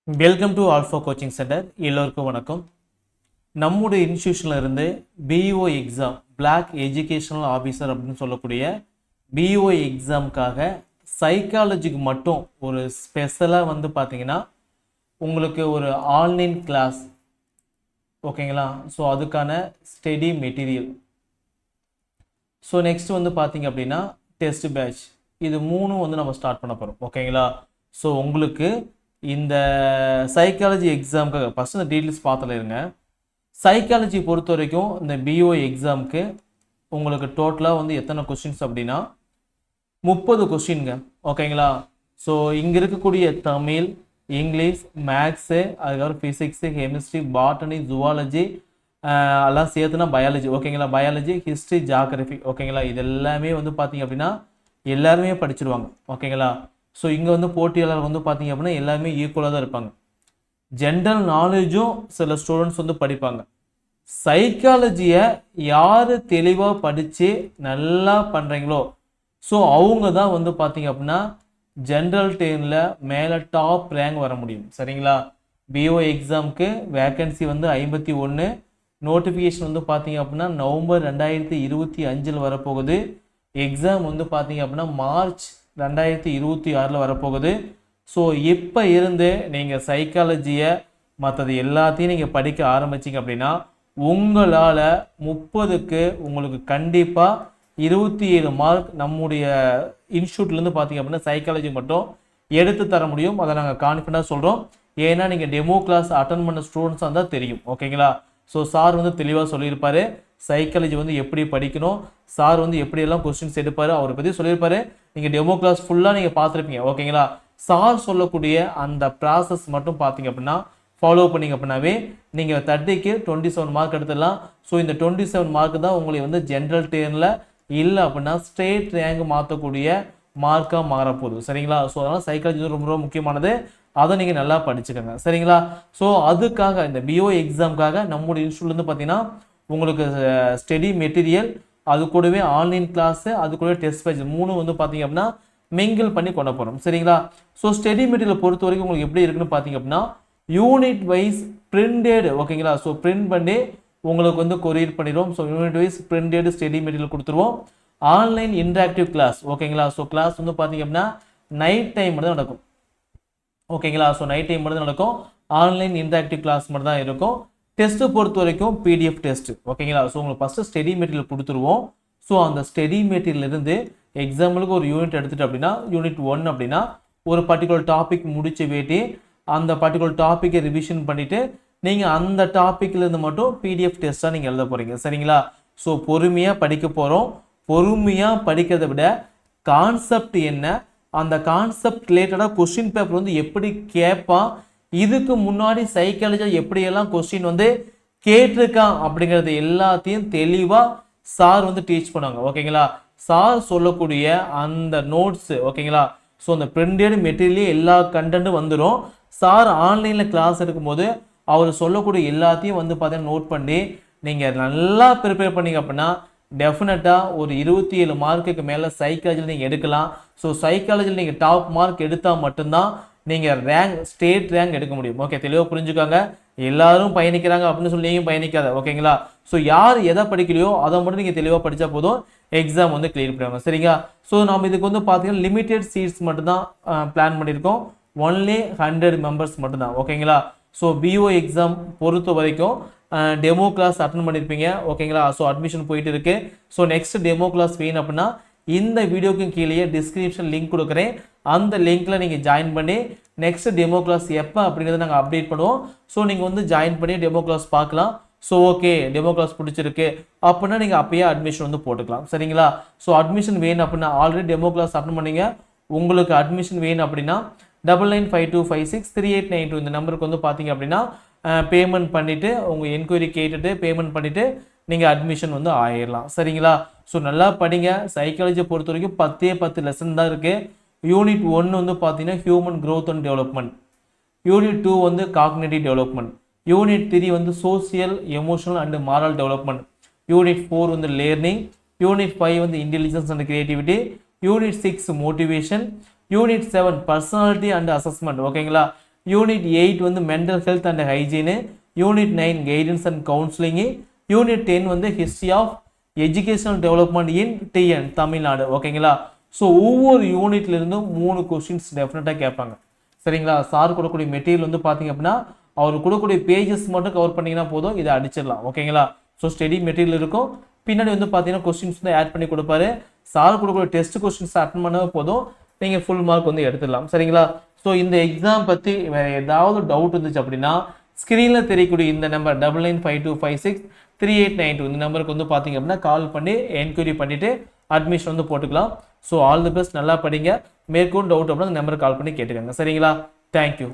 Welcome to alpha coaching centre. எல்லோருக்கும் வணக்கம். நம்முடைய இன்ஸ்டியூஷனில் இருந்து BEO exam black educational officer அப்படின்னு சொல்லக்கூடிய பிஇஓ எக்ஸாமுக்காக சைக்காலஜிக்கு மட்டும் ஒரு ஸ்பெஷலாக பார்த்தீங்கன்னா உங்களுக்கு ஒரு ஆன்லைன் கிளாஸ், ஓகேங்களா? ஸோ அதுக்கான ஸ்டடி மெட்டீரியல். ஸோ நெக்ஸ்ட் பார்த்தீங்க அப்படின்னா டெஸ்ட் பேட்ச், இது மூணும் நம்ம ஸ்டார்ட் பண்ண போகிறோம், ஓகேங்களா? ஸோ உங்களுக்கு இந்த சைக்காலஜி எக்ஸாமுக்காக ஃபஸ்ட்டு இந்த டீட்டெயில்ஸ் பார்த்துல இருங்க. சைக்காலஜி பொறுத்த வரைக்கும் இந்த பிஓ எக்ஸாமுக்கு உங்களுக்கு டோட்டலாக எத்தனை கொஸ்டின்ஸ் அப்படின்னா 30 கொஸ்டின்ங்க, ஓகேங்களா? ஸோ இங்கே இருக்கக்கூடிய தமிழ், இங்கிலீஷ், மேக்ஸு, அதுக்கப்புறம் ஃபிசிக்ஸு, கெமிஸ்ட்ரி, பாட்டனி, ஜுவாலஜி எல்லாம் சேர்த்துனா பயாலஜி, ஓகேங்களா? பயாலஜி, ஹிஸ்ட்ரி, ஜியாகிரஃபி, ஓகேங்களா? இது எல்லாமே பார்த்தீங்க அப்படின்னா எல்லாருமே படிச்சிருவாங்க, ஓகேங்களா? ஸோ இங்கே போட்டியாளர் பார்த்தீங்க அப்படின்னா எல்லாருமே ஈக்குவலாக தான் இருப்பாங்க. ஜென்ரல் நாலேஜும் சில ஸ்டூடெண்ட்ஸ் படிப்பாங்க. சைக்காலஜியை யார் தெளிவாக படித்து நல்லா பண்ணுறீங்களோ ஸோ அவங்க தான் பார்த்தீங்க அப்படின்னா ஜென்ரல் டெர்னில் மேலே டாப் ரேங்க் வர முடியும், சரிங்களா? பிஓ எக்ஸாமுக்கு வேக்கன்சி 51, நோட்டிஃபிகேஷன் பார்த்தீங்க அப்படின்னா நவம்பர் 2025 வரப்போகுது. எக்ஸாம் பார்த்தீங்க அப்படின்னா மார்ச் 2026 வரப்போகுது. ஸோ இப்போ இருந்து நீங்கள் சைக்காலஜியை மற்றது எல்லாத்தையும் நீங்கள் படிக்க ஆரம்பிச்சிங்க அப்படின்னா உங்களால் 30க்கு உங்களுக்கு கண்டிப்பாக 27 மார்க் நம்முடைய இன்ஸ்டியூட்லேருந்து பார்த்தீங்க அப்படின்னா சைக்காலஜி மட்டும் எடுத்து தர முடியும். அதை நாங்கள் கான்ஃபிடண்டாக சொல்கிறோம். ஏன்னா நீங்கள் டெமோ கிளாஸ் அட்டன் பண்ண ஸ்டூடெண்ட்ஸாக இருந்தால் தெரியும், ஓகேங்களா? ஸோ சார் தெளிவாக சொல்லியிருப்பார் சைக்காலஜி எப்படி படிக்கணும், சார் எப்படியெல்லாம் கொஸ்டின்ஸ் எடுப்பார் அவரை பற்றி சொல்லியிருப்பாரு. நீங்கள் டெமோ கிளாஸ் ஃபுல்லாக நீங்கள் பார்த்துருப்பீங்க, ஓகேங்களா? சார் சொல்லக்கூடிய அந்த ப்ராசஸ் மட்டும் பார்த்தீங்க அப்படின்னா ஃபாலோ பண்ணிங்க அப்படின்னாவே நீங்கள் 30க்கு 27 மார்க் எடுத்துடலாம். ஸோ இந்த 27 மார்க் தான் உங்களை ஜென்ரல் டேர்னில் இல்லை அப்படின்னா ஸ்டேட் ரேங்க் மாற்றக்கூடிய மார்க்காக மாறப்போகுது, சரிங்களா? ஸோ அதனால் சைக்காலஜி ரொம்ப ரொம்ப முக்கியமானது. அதை நீங்கள் நல்லா படிச்சுக்கோங்க, சரிங்களா? ஸோ அதுக்காக இந்த பிஓ எக்ஸாமுக்காக நம்முடைய இன்ஸ்டியூட்லேருந்து பார்த்தீங்கன்னா உங்களுக்கு ஸ்டடி மெட்டீரியல், அது கூடவே ஆன்லைன் கிளாஸு, அது கூடவே டெஸ்ட் பேட்ச் மூணும் பார்த்தீங்க அப்படின்னா மிங்கிள் பண்ணி கொண்டு போகிறோம், சரிங்களா? ஸோ ஸ்டடி மெட்டீரியல் பொறுத்த வரைக்கும் உங்களுக்கு எப்படி இருக்குன்னு பார்த்தீங்க அப்படின்னா யூனிட் வைஸ் பிரிண்டட், ஓகேங்களா? ஸோ பிரிண்ட் பண்ணி உங்களுக்கு கொரியர் பண்ணிடுவோம். So unit wise printed study material கொடுத்துருவோம். ஆன்லைன் இன்டராக்டிவ் கிளாஸ், ஓகேங்களா? ஸோ கிளாஸ் பார்த்தீங்க அப்படின்னா நைட் டைம் மட்டும் தான் நடக்கும், ஓகேங்களா? ஸோ நைட் டைம் மட்டும் தான் நடக்கும். ஆன்லைன் இன்டராக்டிவ் கிளாஸ் மட்டும் தான் இருக்கும். டெஸ்ட்டு பொறுத்த வரைக்கும் பிடிஎஃப் டெஸ்ட், ஓகேங்களா? ஸோ உங்களுக்கு ஃபஸ்ட்டு ஸ்டடி மெட்டீரியல் கொடுத்துருவோம். ஸோ அந்த ஸ்டடி மெட்டீரியல் இருந்து எக்ஸாம்பிளுக்கு ஒரு யூனிட் எடுத்துகிட்டு அப்படின்னா யூனிட் 1 அப்படின்னா ஒரு பர்டிகுலர் டாபிக் முடிச்சு வேட்டி அந்த பர்டிகுலர் டாப்பிக்கை ரிவிஷன் பண்ணிவிட்டு நீங்கள் அந்த டாப்பிக்லேருந்து மட்டும் பிடிஎஃப் டெஸ்ட்டாக நீங்கள் எழுத போகிறீங்க, சரிங்களா? ஸோ பொறுமையாக படிக்க போகிறோம். பொறுமையாக படிக்கிறத விட கான்செப்ட் என்ன, அந்த கான்செப்ட் ரிலேட்டடாக கொஸ்டின் பேப்பர் எப்படி கேட்பான், இதுக்கு முன்னாடி சைக்காலஜியில் எப்படியெல்லாம் கொஸ்டின் கேட்டிருக்கான் அப்படிங்கிறது எல்லாத்தையும் தெளிவாக சார் டீச் பண்ணுவாங்க, ஓகேங்களா? சார் சொல்லக்கூடிய அந்த நோட்ஸு, ஓகேங்களா? ஸோ அந்த பிரிண்டட் மெட்டீரியலே எல்லா கண்டென்ட்டும் வந்துடும். சார் ஆன்லைனில் கிளாஸ் எடுக்கும்போது அவர் சொல்லக்கூடிய எல்லாத்தையும் பார்த்தீங்கன்னா நோட் பண்ணி நீங்கள் நல்லா ப்ரிப்பேர் பண்ணிங்க அப்படின்னா டெஃபினட்டாக ஒரு 27 மார்க்குக்கு மேலே சைக்காலஜியில் நீங்கள் எடுக்கலாம். ஸோ சைக்காலஜியில் நீங்கள் டாப் மார்க் எடுத்தால் மட்டும்தான் நீங்கள் ரேங்க் ஸ்டேட் ரேங்க் எடுக்க முடியும், ஓகே? தெளிவாக புரிஞ்சுக்காங்க. எல்லாரும் பயணிக்கிறாங்க அப்படின்னு சொல்லி நீங்கள் பயணிக்காத, ஓகேங்களா? ஸோ யார் எதை படிக்கலையோ அதை மட்டும் நீங்கள் தெளிவாக படித்தா போதும், எக்ஸாம் கிளியர் பண்ணுவாங்க, சரிங்களா? ஸோ நம்ம இதுக்கு பார்த்தீங்கன்னா லிமிடெட் சீட்ஸ் மட்டும்தான் பிளான் பண்ணியிருக்கோம். ஒன்லி 100 மெம்பர்ஸ் மட்டும்தான், ஓகேங்களா? ஸோ பிஓ எக்ஸாம் பொறுத்த வரைக்கும் டெமோ கிளாஸ் அட்டன் பண்ணியிருப்பீங்க, ஓகேங்களா? ஸோ அட்மிஷன் போயிட்டு இருக்கு. ஸோ நெக்ஸ்ட் டெமோ கிளாஸ் வேணும் அப்படின்னா இந்த வீடியோக்கு கீழே டிஸ்கிரிப்ஷன் லிங்க் கொடுக்குறேன். அந்த லிங்க்கில் நீங்கள் ஜாயின் பண்ணி நெக்ஸ்ட் டெமோ கிளாஸ் எப்போ அப்படிங்கிறத நாங்கள் அப்டேட் பண்ணுவோம். ஸோ நீங்கள் ஜாயின் பண்ணி டெமோ கிளாஸ் பார்க்கலாம். ஸோ ஓகே டெமோ கிளாஸ் பிடிச்சிருக்கு அப்படின்னா நீங்கள் அப்பயே அட்மிஷன் போட்டுக்கலாம், சரிங்களா? ஸோ அட்மிஷன் வேணும் அப்படின்னா ஆல்ரெடி டெமோ கிளாஸ் அட்டன் பண்ணீங்க, உங்களுக்கு அட்மிஷன் வேணும் அப்படின்னா 9952563892 இந்த நம்பருக்கு பார்த்தீங்க அப்படின்னா பேமெண்ட் பண்ணிவிட்டு உங்கள் என்கொயரி கேட்டுட்டு பேமெண்ட் பண்ணிவிட்டு நீங்கள் அட்மிஷன் ஆயிடலாம், சரிங்களா? ஸோ நல்லா படிங்க. சைக்காலஜியை பொறுத்த வரைக்கும் 10 லெசன் தான் இருக்குது. யூனிட் 1 பார்த்தீங்கன்னா human growth and development, unit 2 cognitive development, unit 3 social emotional and moral development, unit 4 learning, unit 5 intelligence and creativity, unit 6 motivation, unit 7 personality and assessment, ஓகேங்களா? யூனிட் 8 வந்து mental health and hygiene, unit 9 guidance and counselling, unit 10 வந்து history of educational development in TN Tamil Nadu. ஓகேங்களா? So ஒவ்வொரு யூனிட்ல இருந்தும் 3 questions டெஃபினட்டாக கேட்பாங்க. சரிங்களா? சார் கொடுக்கக்கூடிய மெட்டீரியல் வந்து பார்த்தீங்க அப்படின்னா அவர் கொடுக்கக்கூடிய பேஜஸ் மட்டும் கவர் பண்ணிங்கன்னா போதும், இதை அடிச்சிடலாம். ஓகேங்களா? ஸோ ஸ்டடி மெட்டீரியல் இருக்கும், பின்னாடி வந்து பார்த்தீங்கன்னா கொஸ்டின்ஸ் வந்து ஆட் பண்ணி கொடுப்பாரு. சார் கொடுக்கக்கூடிய டெஸ்ட் கொஸ்டின்ஸ் அட்டன் பண்ணவே போதும், நீங்கள் ஃபுல் மார்க் வந்து எடுத்துடலாம். சரிங்களா? ஸோ இந்த எக்ஸாம் பற்றி வேறு ஏதாவது டவுட் இருந்துச்சு அப்படின்னா ஸ்க்ரீனில் தெரியக்கூடிய இந்த நம்பர் 9952563892 இந்த நம்பருக்கு வந்து பார்த்தீங்க அப்படின்னா கால் பண்ணி என்கொயரி பண்ணிவிட்டு அட்மிஷன் வந்து போட்டுக்கலாம். ஸோ ஆல் தி பெஸ்ட், நல்லா படிங்க. மேற்கொண்டு டவுட் அப்படின்னா இந்த நம்பருக்கு கால் பண்ணி கேட்டுக்கோங்க. சரிங்களா? தேங்க்யூ.